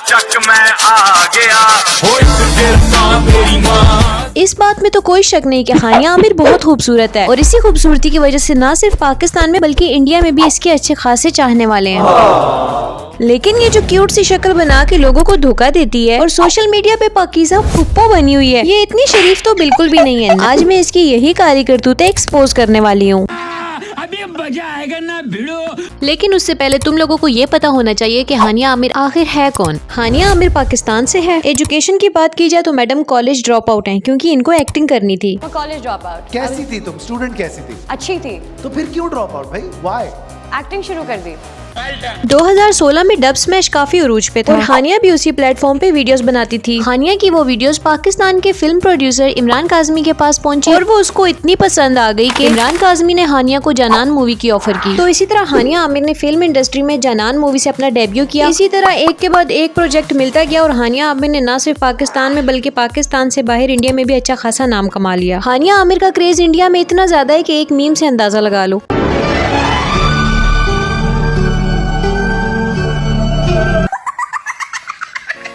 चक मैं आ गया इस बात में तो कोई शक नहीं कि हानिया आमिर बहुत खूबसूरत है और इसी खूबसूरती की वजह से ना सिर्फ पाकिस्तान में बल्कि इंडिया में भी इसके अच्छे खासे चाहने वाले हैं। लेकिन ये जो क्यूट सी शक्ल बना के लोगों को धोखा देती है और सोशल मीडिया पे पाकीज़ा फुप्पो बनी हुई है, ये इतनी शरीफ तो बिल्कुल भी नहीं है। आज मैं इसकी यही काली करतूतें एक्सपोज करने वाली हूँ। अभी मजा आएगा ना भिड़ो। लेकिन उससे पहले तुम लोगों को ये पता होना चाहिए कि हानिया आमिर आखिर है कौन। हानिया आमिर पाकिस्तान से है। एजुकेशन की बात की जाए तो मैडम कॉलेज ड्रॉप आउट हैं क्योंकि इनको एक्टिंग करनी थी। College drop out. कैसी थी तुम? स्टूडेंट कैसी थी? अच्छी थी तो फिर क्यों ड्रॉप आउट भाई? व्हाई? एक्टिंग शुरू कर दी। 2016 में डब स्मैश काफी उरूज पे था और हानिया भी उसी प्लेटफॉर्म पे वीडियोस बनाती थी। हानिया की वो वीडियोस पाकिस्तान के फिल्म प्रोड्यूसर इमरान काज़मी के पास पहुंची और वो उसको इतनी पसंद आ गई कि इमरान काज़मी ने हानिया को जानान मूवी की ऑफर की। तो इसी तरह हानिया आमिर ने फिल्म इंडस्ट्री में जानान मूवी से अपना डेब्यू किया। इसी तरह एक के बाद एक प्रोजेक्ट मिलता गया और हानिया आमिर ने न सिर्फ पाकिस्तान में बल्कि पाकिस्तान से बाहर इंडिया में भी अच्छा खासा नाम कमा लिया। हानिया आमिर का क्रेज इंडिया में इतना ज्यादा है कि एक मीम से अंदाजा लगा लो।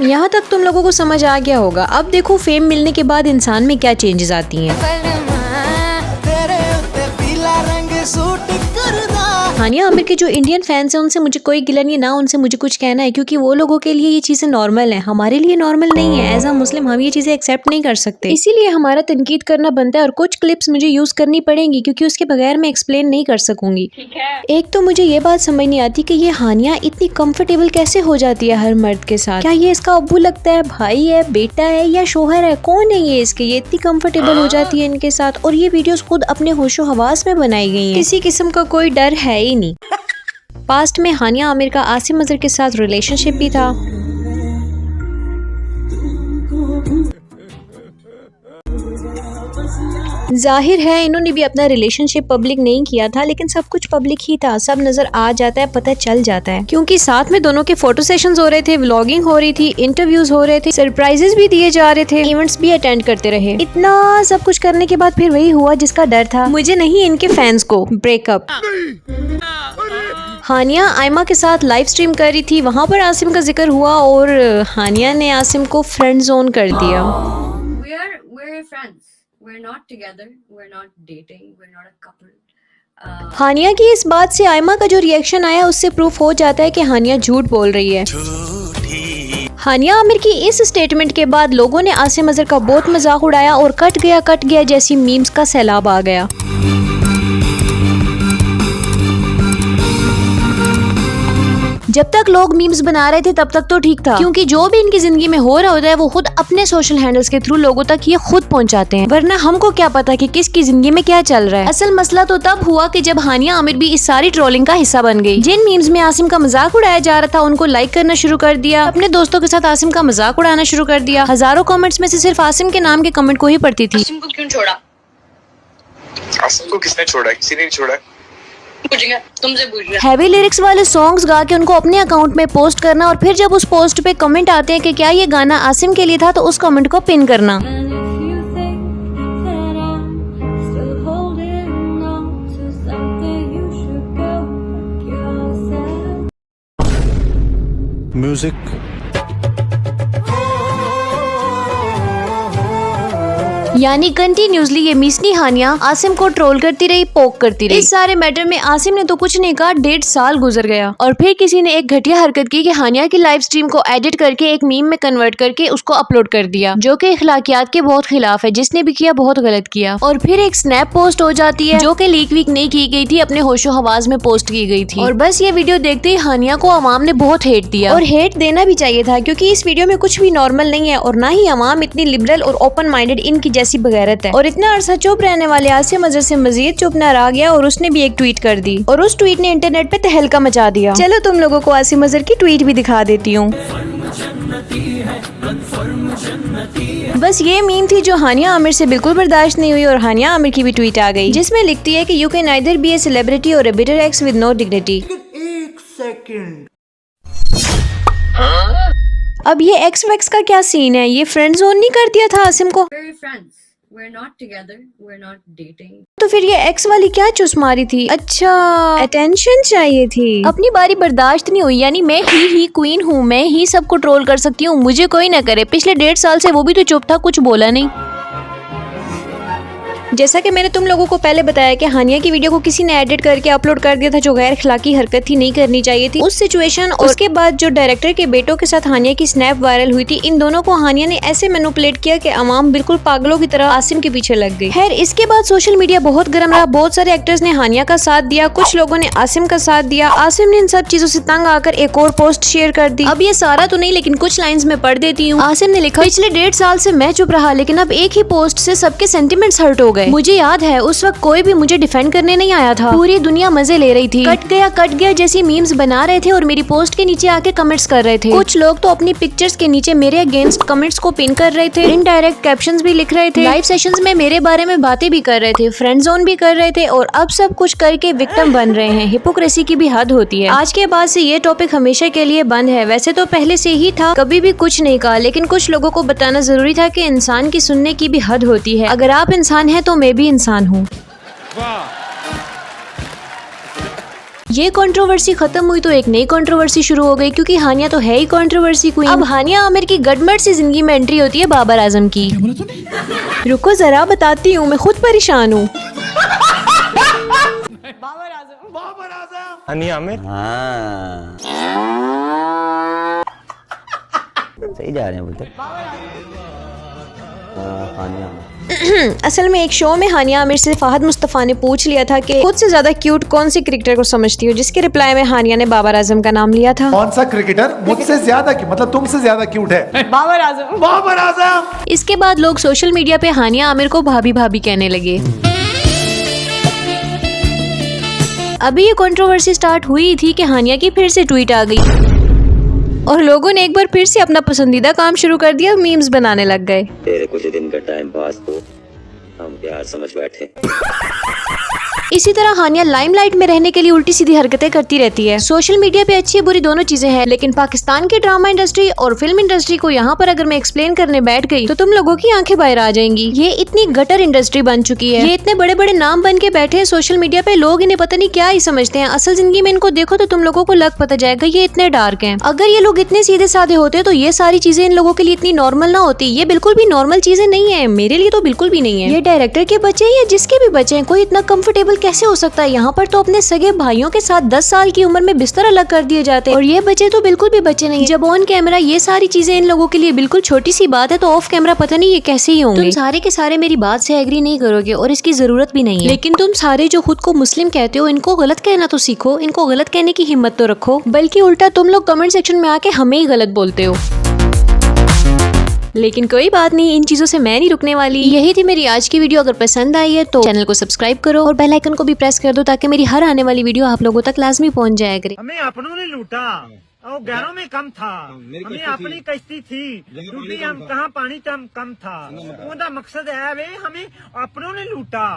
यहाँ तक तुम लोगों को समझ आ गया होगा। अब देखो फेम मिलने के बाद इंसान में क्या चेंजेस आती हैं। हानिया आमिर के जो इंडियन फैंस हैं उनसे मुझे कोई गिला नहीं, ना उनसे मुझे कुछ कहना है क्योंकि वो लोगों के लिए ये चीजें नॉर्मल हैं, हमारे लिए नॉर्मल नहीं है। एज अ मुस्लिम हम ये चीजें एक्सेप्ट नहीं कर सकते, इसीलिए हमारा तनकीद करना बनता है और कुछ क्लिप्स मुझे यूज करनी पड़ेंगी क्योंकि उसके बगैर मैं एक्सप्लेन नहीं कर सकूंगी। एक तो मुझे ये बात समझ नहीं आती कि ये हानिया इतनी कंफर्टेबल कैसे हो जाती है हर मर्द के साथ। क्या ये इसका अब्बू लगता है, भाई है, बेटा है या शोहर है, कौन है ये इसके? ये इतनी कंफर्टेबल हो जाती है इनके साथ और ये वीडियोस खुद अपने होशो हवास में बनाई गई हैं। किसी किस्म का कोई डर है ही नहीं। पास्ट में हानिया आमिर का आसिम अजहर के साथ रिलेशनशिप भी था। जाहिर है इन्होंने भी अपना रिलेशनशिप पब्लिक नहीं किया था, लेकिन सब कुछ पब्लिक ही था, सब नजर आ जाता है, पता चल जाता है क्योंकि साथ में दोनों के फोटो सेशंस हो रहे थे, व्लॉगिंग हो रही थी, इंटरव्यूज हो रहे थे, सरप्राइजेस भी दिए जा रहे थे, इवेंट्स भी अटेंड करते रहे। इतना सब कुछ करने के बाद फिर वही हुआ जिसका डर था, मुझे नहीं इनके फैंस को, ब्रेकअप। हानिया आयमा के साथ लाइव स्ट्रीम कर रही थी, वहाँ पर आसिम का जिक्र हुआ और हानिया ने आसिम को फ्रेंड जोन कर दिया। We're friends. We're not together. We're not dating. We're not a couple. हानिया की इस बात से आयमा का जो रिएक्शन आया उससे प्रूफ हो जाता है कि हानिया झूठ बोल रही है। हानिया आमिर की इस स्टेटमेंट के बाद लोगों ने आसिम अजहर का बहुत मजाक उड़ाया और कट गया जैसी मीम्स का सैलाब आ गया। जब तक लोग मीम्स बना रहे थे तब तक तो ठीक था क्योंकि जो भी इनकी जिंदगी में हो रहा होता है वो खुद अपने सोशल हैंडल्स के थ्रू लोगों तक ये खुद पहुंचाते हैं, वरना हमको क्या पता कि किसकी जिंदगी में क्या चल रहा है। असल मसला तो तब हुआ कि जब हानिया आमिर भी इस सारी ट्रोलिंग का हिस्सा बन गई। जिन मीम्स में आसिम का मजाक उड़ाया जा रहा था उनको लाइक करना शुरू कर दिया, अपने दोस्तों के साथ आसिम का मजाक उड़ाना शुरू कर दिया। हजारों कमेंट्स में से सिर्फ आसिम के नाम के कमेंट को ही पढ़ती थी। आसिम को क्यों छोड़ा? आसिम को किसने छोड़ा? किसी ने नहीं छोड़ा। तुमसे पूछ रहा। हैवी लिरिक्स वाले सॉन्ग्स गा के उनको अपने अकाउंट में पोस्ट करना और फिर जब उस पोस्ट पे कमेंट आते हैं कि क्या ये गाना आसिम के लिए था तो उस कमेंट को पिन करना। म्यूजिक। यानी कंटिन्यूसली ये मिसनी हानिया आसिम को ट्रोल करती रही, पोक करती रही। इस सारे मैटर में आसिम ने तो कुछ नहीं कहा, 1.5 साल गुजर गया और फिर किसी ने एक घटिया हरकत की कि हानिया की लाइव स्ट्रीम को एडिट करके एक मीम में कन्वर्ट करके उसको अपलोड कर दिया, जो कि अखलाकियात के बहुत खिलाफ है। जिसने भी किया बहुत गलत किया। और फिर एक स्नैप पोस्ट हो जाती है जो कि लीक वीक नहीं की गई थी, अपने होशो हवास में पोस्ट की गई थी। और बस ये वीडियो देखते ही हानिया को अवाम ने बहुत हेट दिया और हेट देना भी चाहिए था क्योंकि इस वीडियो में कुछ भी नॉर्मल नहीं है और ना ही अवाम इतनी लिबरल और ओपन माइंडेड इनकी जैसी बगैरत है। और इतना अरसा चुप रहने वाले आसिम अजहर से मजीद चुप न रहा गया और उसने भी एक ट्वीट कर दी और उस ट्वीट ने इंटरनेट पे तहलका मचा दिया। चलो तुम लोगों को आसिम अजहर की ट्वीट भी दिखा देती हूँ। बस ये मीम थी जो हानिया आमिर से बिल्कुल बर्दाश्त नहीं हुई और हानिया आमिर की भी ट्वीट आ गई जिसमें लिखती है कि you can either be a celebrity or a bitter ex with no dignity. एक सेकंड। अब ये एक्स वैक्स का क्या सीन है? ये फ्रेंड जोन नहीं कर दिया था आसिम को? We're friends. we're not together, we're not dating. तो फिर ये एक्स वाली क्या चुस मारी थी? अच्छा, अटेंशन चाहिए थी। अपनी बारी बर्दाश्त नहीं हुई, यानी मैं ही क्वीन हूँ, मैं ही सबको ट्रोल कर सकती हूँ, मुझे कोई ना करे। पिछले 1.5 साल से वो भी तो चुप था, कुछ बोला नहीं। जैसा कि मैंने तुम लोगों को पहले बताया कि हानिया की वीडियो को किसी ने एडिट करके अपलोड कर दिया था, जो गैर अखलाकी हरकत थी, नहीं करनी चाहिए थी। उस सिचुएशन और उसके बाद जो डायरेक्टर के बेटों के साथ हानिया की स्नैप वायरल हुई थी, इन दोनों को हानिया ने ऐसे मैनिपुलेट किया कि अवाम बिल्कुल पागलों की तरह आसिम के पीछे लग गई। खैर, इसके बाद सोशल मीडिया बहुत गर्म रहा, बहुत सारे एक्टर्स ने हानिया का साथ दिया, कुछ लोगों ने आसिम का साथ दिया। आसिम ने इन सब चीजों से तंग आकर एक और पोस्ट शेयर कर दी। अब ये सारा तो नहीं, लेकिन कुछ लाइन्स में पढ़ देती हूँ। आसिम ने लिखा, पिछले 1.5 साल से मैं चुप रहा, लेकिन अब एक ही पोस्ट से सबके सेंटिमेंट्स हर्ट हो गए। मुझे याद है उस वक्त कोई भी मुझे डिफेंड करने नहीं आया था, पूरी दुनिया मजे ले रही थी। कट गया जैसी मीम्स बना रहे थे और मेरी पोस्ट के नीचे आके कमेंट्स कर रहे थे। कुछ लोग तो अपनी पिक्चर्स के नीचे मेरे अगेंस्ट कमेंट्स को पिन कर रहे थे, इनडायरेक्ट कैप्शंस भी लिख रहे थे, लाइव सेशंस में मेरे बारे में बातें भी कर रहे थे, फ्रेंड जोन भी कर रहे थे, और अब सब कुछ करके विक्टिम बन रहे हैं। हिपोक्रेसी की भी हद होती है। आज के बाद से ये टॉपिक हमेशा के लिए बंद है। वैसे तो पहले से ही था, कभी भी कुछ नहीं कहा, लेकिन कुछ लोगों को बताना जरूरी था कि इंसान की सुनने की भी हद होती है। अगर आप इंसान हैं तो मैं भी इंसान हूँ। ये कंट्रोवर्सी खत्म हुई तो एक नई कंट्रोवर्सी शुरू हो गई, क्योंकि हानिया तो है ही कंट्रोवर्सी क्वीन। अब हानिया आमिर की गड़बड़ से जिंदगी में एंट्री होती है बाबर आजम की। रुको जरा बताती हूँ, मैं खुद परेशान हूँ। हानिया आमिर सही जा रहे हैं बोलते। हानिया असल में एक शो में हानिया आमिर से फहद मुस्तफा ने पूछ लिया था कि खुद से ज्यादा क्यूट कौन सी क्रिकेटर को समझती हो, जिसके रिप्लाई में हानिया ने बाबर आजम का नाम लिया था। कौन सा क्रिकेटर मुझसे ज्यादा मतलब तुमसे ज्यादा क्यूट है? बाबर आजम। बाबर आजम। इसके बाद लोग सोशल मीडिया पे हानिया आमिर को भाभी भाभी कहने लगे। अभी ये कंट्रोवर्सी स्टार्ट हुई थी कि हानिया की फिर से ट्वीट आ गई और लोगों ने एक बार फिर से अपना पसंदीदा काम शुरू कर दिया, मीम्स बनाने लग गए। तेरे कुछ दिन का टाइम पास तो हम प्यार समझ बैठे। इसी तरह हानिया लाइमलाइट में रहने के लिए उल्टी सीधी हरकतें करती रहती है। सोशल मीडिया पे अच्छी बुरी दोनों चीजें हैं, लेकिन पाकिस्तान की ड्रामा इंडस्ट्री और फिल्म इंडस्ट्री को यहाँ पर अगर मैं एक्सप्लेन करने बैठ गई तो तुम लोगों की आंखें बाहर आ जाएंगी। ये इतनी गटर इंडस्ट्री बन चुकी है, ये इतने बड़े बड़े नाम बन के बैठे हैं सोशल मीडिया पे, लोग इन्हें पता नहीं क्या ही समझते हैं। असल जिंदगी में इनको देखो तो तुम लोगों को लग पता जाएगा ये इतने डार्क हैं। अगर ये लोग इतने सीधे साधे होते तो ये सारी चीजें इन लोगों के लिए इतनी नॉर्मल ना होती। ये बिल्कुल भी नॉर्मल चीजें नहीं है, मेरे लिए तो बिल्कुल भी नहीं है। ये डायरेक्टर के बच्चे या जिसके भी बच्चे हैं, कोई इतना कंफर्टेबल कैसे हो सकता है? यहाँ पर तो अपने सगे भाइयों के साथ 10 साल की उम्र में बिस्तर अलग कर दिए जाते हैं, और ये बच्चे तो बिल्कुल भी बच्चे नहीं। जब ऑन कैमरा ये सारी चीजें इन लोगों के लिए बिल्कुल छोटी सी बात है, तो ऑफ कैमरा पता नहीं ये कैसे ही होंगे। तुम सारे के सारे मेरी बात से एग्री नहीं करोगे और इसकी जरूरत भी नहीं है, लेकिन तुम सारे जो खुद को मुस्लिम कहते हो, इनको गलत कहना तो सीखो, इनको गलत कहने की हिम्मत तो रखो। बल्कि उल्टा तुम लोग कमेंट सेक्शन में आके हमें ही गलत बोलते हो। लेकिन कोई बात नहीं, इन चीजों से मैं नहीं रुकने वाली। यही थी मेरी आज की वीडियो। अगर पसंद आई है तो चैनल को सब्सक्राइब करो और बेल आइकन को भी प्रेस कर दो, ताकि मेरी हर आने वाली वीडियो आप लोगों तक लाजमी पहुंच जाया करे। हमें अपनों ने लूटा और गैरों में कम था, हमें अपनी कश्ती थी टूटी, हम कहाँ पानी कम था। उनका मकसद है वे हमें अपनों ने लूटा।